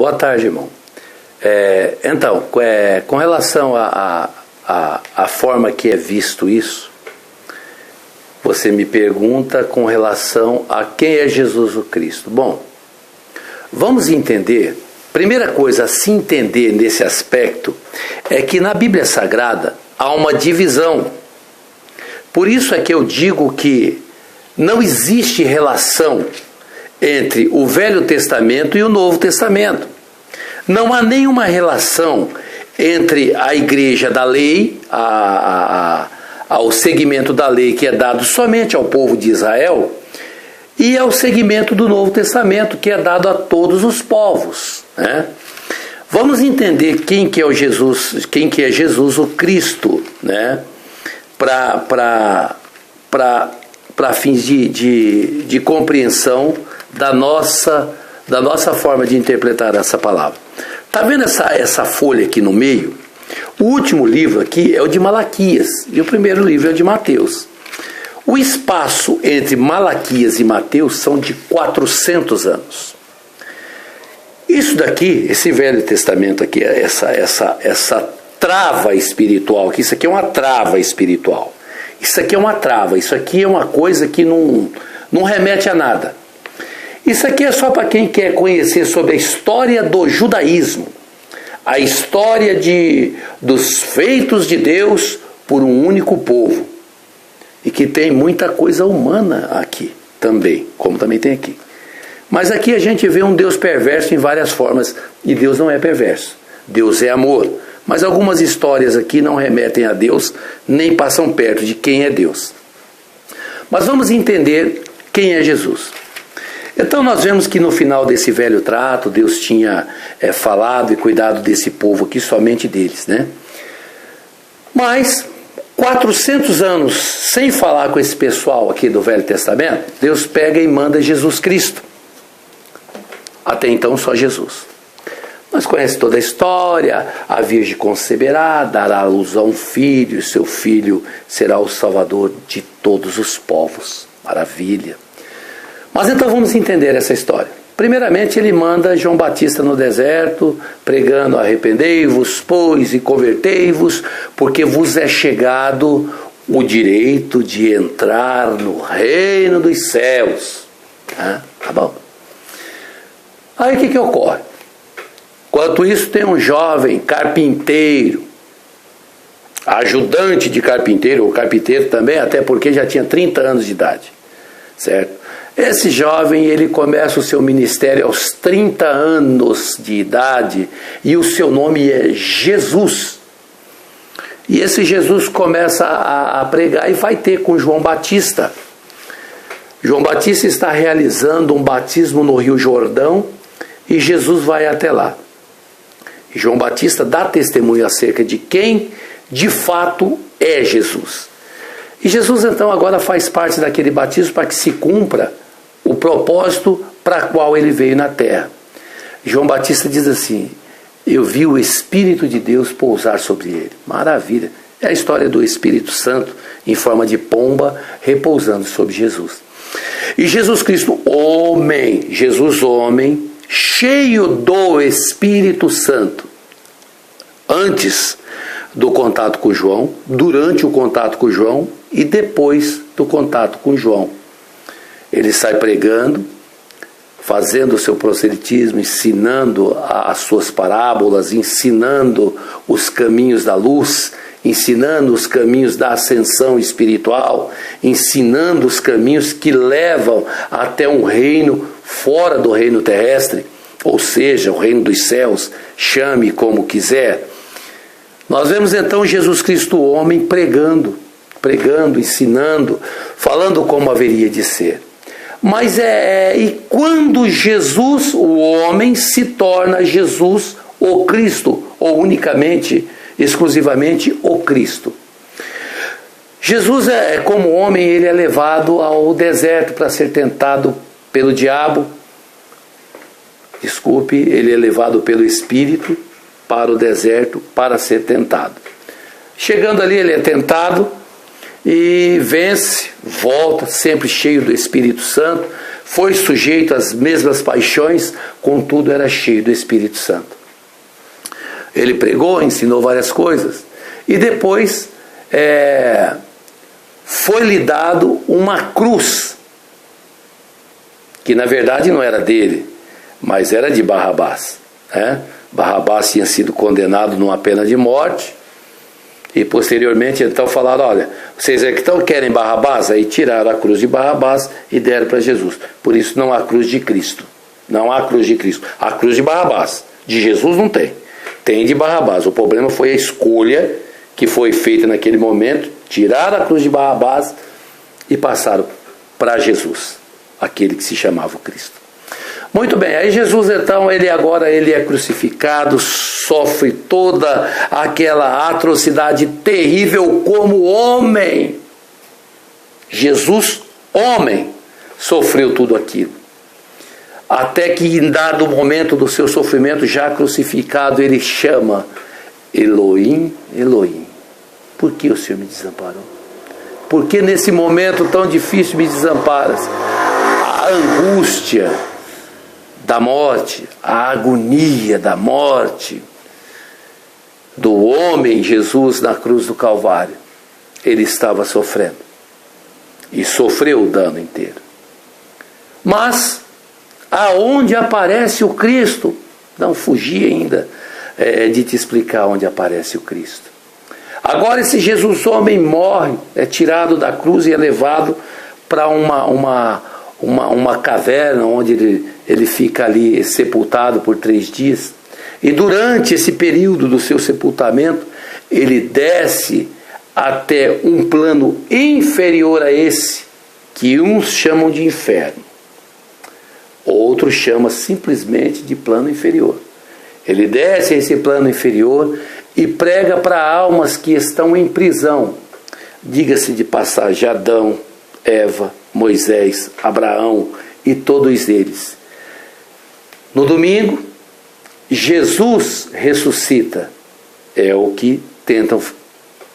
Boa tarde, irmão. Então, com relação à forma que é visto isso, você me pergunta com relação a quem é Jesus o Cristo. Bom, vamos entender, primeira coisa a se entender nesse aspecto é que na Bíblia Sagrada há uma divisão. Por isso é que eu digo que não existe relação entre o Velho Testamento e o Novo Testamento. Não há nenhuma relação entre a igreja da lei, ao segmento da lei que é dado somente ao povo de Israel, e ao segmento do Novo Testamento que é dado a todos os povos, né? Vamos entender quem que é Jesus o Cristo, né? Para fins de compreensão da nossa forma de interpretar essa palavra. Está vendo essa folha aqui no meio? O último livro aqui é o de Malaquias e o primeiro livro é o de Mateus. O espaço entre Malaquias e Mateus são de 400 anos. Isso daqui, esse Velho Testamento aqui, essa trava espiritual, que isso aqui é uma trava espiritual. Isso aqui é uma trava, isso aqui é uma coisa que não remete a nada. Isso aqui é só para quem quer conhecer sobre a história do judaísmo, a história dos feitos de Deus por um único povo, e que tem muita coisa humana aqui também, como também tem aqui. Mas aqui a gente vê um Deus perverso em várias formas, e Deus não é perverso, Deus é amor. Mas algumas histórias aqui não remetem a Deus, nem passam perto de quem é Deus. Mas vamos entender quem é Jesus. Então nós vemos que no final desse velho trato, Deus tinha falado e cuidado desse povo aqui, somente deles, né? Mas 400 anos sem falar com esse pessoal aqui do Velho Testamento, Deus pega e manda Jesus Cristo. Até então só Jesus. Nós conhecemos toda a história, a Virgem conceberá, dará à luz a um filho, e seu filho será o salvador de todos os povos. Maravilha. Mas então vamos entender essa história. Primeiramente ele manda João Batista no deserto, pregando: arrependei-vos, pois, e convertei-vos, porque vos é chegado o direito de entrar no reino dos céus. Tá bom. Aí o que ocorre? Enquanto isso, tem um jovem carpinteiro, ajudante de carpinteiro, ou carpinteiro também, até porque já tinha 30 anos de idade, certo? Esse jovem, ele começa o seu ministério aos 30 anos de idade, e o seu nome é Jesus. E esse Jesus começa a pregar e vai ter com João Batista. João Batista está realizando um batismo no Rio Jordão, e Jesus vai até lá. E João Batista dá testemunho acerca de quem de fato é Jesus. E Jesus então agora faz parte daquele batismo para que se cumpra o propósito para qual ele veio na terra. João Batista diz assim: eu vi o Espírito de Deus pousar sobre ele. Maravilha. É a história do Espírito Santo em forma de pomba repousando sobre Jesus. E Jesus Cristo, homem, Jesus homem, cheio do Espírito Santo, antes do contato com João, durante o contato com João e depois do contato com João. Ele sai pregando, fazendo o seu proselitismo, ensinando as suas parábolas, ensinando os caminhos da luz, ensinando os caminhos da ascensão espiritual, ensinando os caminhos que levam até um reino fora do reino terrestre, ou seja, o reino dos céus, chame como quiser. Nós vemos então Jesus Cristo, o homem, pregando, ensinando, falando como haveria de ser. Mas e quando Jesus, o homem, se torna Jesus, o Cristo, ou unicamente, exclusivamente o Cristo? Jesus, como homem, ele é levado ao deserto para ser tentado pelo diabo. Ele é levado pelo Espírito para o deserto para ser tentado. Chegando ali, ele é tentado e vence, volta, sempre cheio do Espírito Santo, foi sujeito às mesmas paixões, contudo era cheio do Espírito Santo. Ele pregou, ensinou várias coisas, e depois foi-lhe dado uma cruz, que na verdade não era dele, mas era de Barrabás, né? Barrabás tinha sido condenado numa pena de morte, e posteriormente então falaram: olha, vocês então querem Barrabás? Aí tiraram a cruz de Barrabás e deram para Jesus. Por isso não há cruz de Cristo. Não há cruz de Cristo. Há cruz de Barrabás. De Jesus não tem. Tem de Barrabás. O problema foi a escolha que foi feita naquele momento. Tiraram a cruz de Barrabás e passaram para Jesus, aquele que se chamava o Cristo. Muito bem, aí Jesus então, ele é crucificado, sofre toda aquela atrocidade terrível como homem. Jesus, homem, sofreu tudo aquilo. Até que em dado momento do seu sofrimento, já crucificado, ele chama: Elohim, Elohim, por que o Senhor me desamparou? Por que nesse momento tão difícil me desamparas? A angústia da morte, a agonia da morte do homem Jesus na cruz do Calvário, ele estava sofrendo e sofreu o dano inteiro. Mas aonde aparece o Cristo? Não fugi ainda de te explicar onde aparece o Cristo. Agora esse Jesus homem morre, é tirado da cruz e é levado para uma caverna onde ele fica ali sepultado por 3 dias. E durante esse período do seu sepultamento, ele desce até um plano inferior a esse, que uns chamam de inferno, outros chamam simplesmente de plano inferior. Ele desce a esse plano inferior e prega para almas que estão em prisão. Diga-se de passagem, Adão, Eva, Moisés, Abraão e todos eles. No domingo, Jesus ressuscita. É o que tentam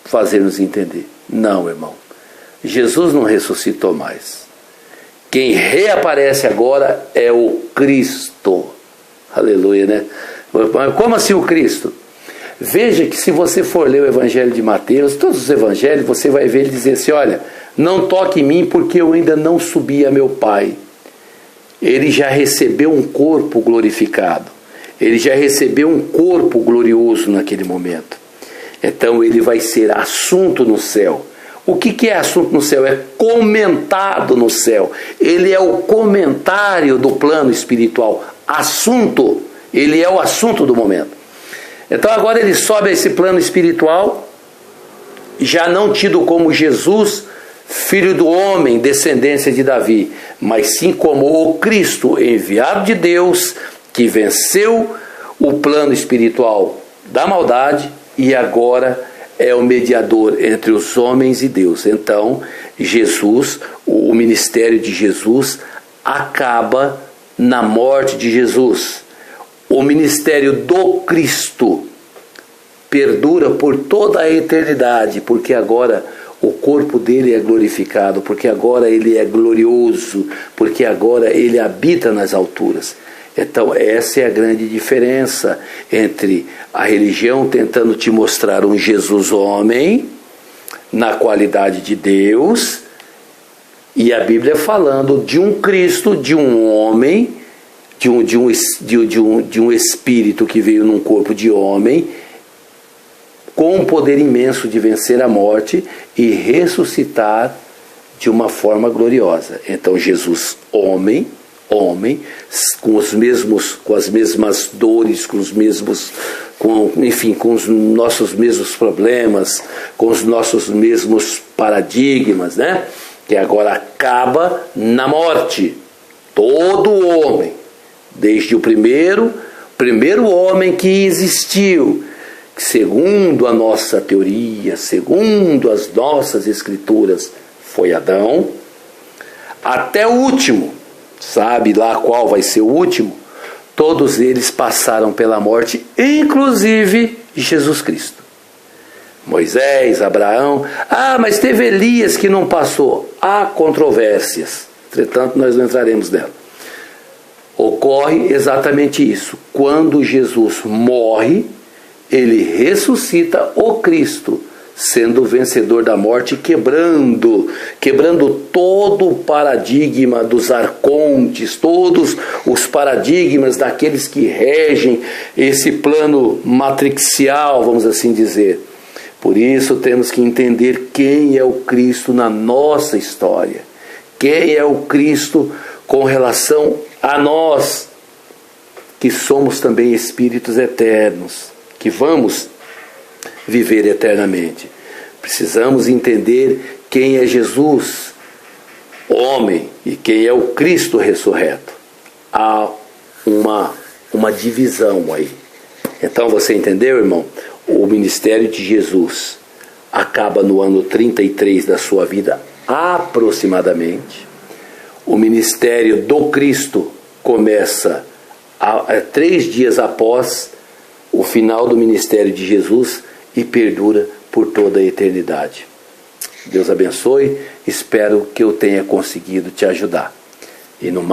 fazer-nos entender. Não, irmão. Jesus não ressuscitou mais. Quem reaparece agora é o Cristo. Aleluia, né? Como assim o Cristo? Veja que se você for ler o Evangelho de Mateus, todos os Evangelhos, você vai ver ele dizer assim: olha, não toque em mim porque eu ainda não subi a meu Pai. Ele já recebeu um corpo glorificado. Ele já recebeu um corpo glorioso naquele momento. Então ele vai ser assunto no céu. O que é assunto no céu? É comentado no céu. Ele é o comentário do plano espiritual. Assunto. Ele é o assunto do momento. Então agora ele sobe a esse plano espiritual, já não tido como Jesus, filho do homem, descendência de Davi, mas sim como o Cristo, enviado de Deus, que venceu o plano espiritual da maldade e agora é o mediador entre os homens e Deus. Então, Jesus, o ministério de Jesus acaba na morte de Jesus. O ministério do Cristo perdura por toda a eternidade, porque agora o corpo dele é glorificado, porque agora ele é glorioso, porque agora ele habita nas alturas. Então essa é a grande diferença entre a religião tentando te mostrar um Jesus homem na qualidade de Deus e a Bíblia falando de um Cristo, de um homem, de um espírito que veio num corpo de homem com um poder imenso de vencer a morte e ressuscitar de uma forma gloriosa. Então Jesus, homem, com as mesmas dores, com os nossos mesmos problemas, com os nossos mesmos paradigmas, né? Que agora acaba na morte. Todo homem, desde o primeiro homem que existiu, segundo a nossa teoria, segundo as nossas escrituras, foi Adão, até o último, sabe lá qual vai ser o último? Todos eles passaram pela morte, inclusive Jesus Cristo. Moisés, Abraão, mas teve Elias que não passou. Há controvérsias. Entretanto, nós não entraremos nela. Ocorre exatamente isso. Quando Jesus morre, ele ressuscita o Cristo, sendo o vencedor da morte, quebrando todo o paradigma dos arcontes, todos os paradigmas daqueles que regem esse plano matrixial, vamos assim dizer. Por isso temos que entender quem é o Cristo na nossa história, quem é o Cristo com relação a nós, que somos também espíritos eternos, que vamos viver eternamente. Precisamos entender quem é Jesus, homem, e quem é o Cristo ressurreto. Há uma divisão aí. Então você entendeu, irmão? O ministério de Jesus acaba no ano 33 da sua vida, aproximadamente. O ministério do Cristo começa 3 dias após o final do ministério de Jesus e perdura por toda a eternidade. Deus abençoe, espero que eu tenha conseguido te ajudar. E no